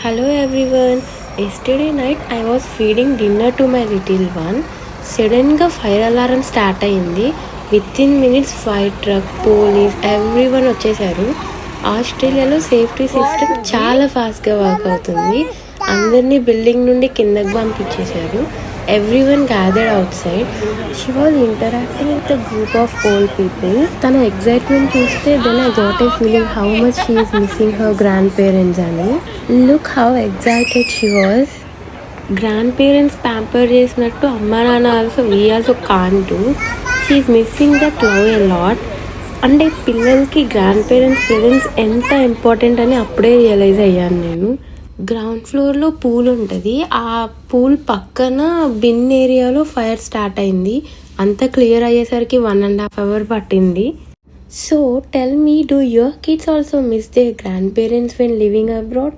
Hello everyone. Yesterday night I was feeding dinner to my little one. సడన్గా fire alarm start అయింది. Within minutes fire truck, police, everyone వచ్చేసారు. ఆస్ట్రేలియాలో safety system చాలా ఫాస్ట్గా work అవుతుంది. అందరినీ బిల్డింగ్ నుండి కిందకి పంపించేశారు. Everyone gathered outside. She was interacting with a group of old people. తన ఎగ్జైట్మెంట్ చూస్తే then I got a feeling how much she is missing her grandparents అని. Look how excited she was. Grandparents pamper చేసినట్టు అమ్మ నాన్న also can't do. She is missing that love a lot. అంటే పిల్లలకి grandparents presence ఎంత important అని అప్పుడే realise అయ్యాను నేను. గ్రౌండ్ ఫ్లోర్లో పూల్ ఉంటుంది. ఆ పూల్ పక్కన బిన్ ఏరియాలో ఫైర్ స్టార్ట్ అయింది. అంతా క్లియర్ అయ్యేసరికి 1.5 hours పట్టింది. So tell me, do your kids also miss their grandparents when living abroad?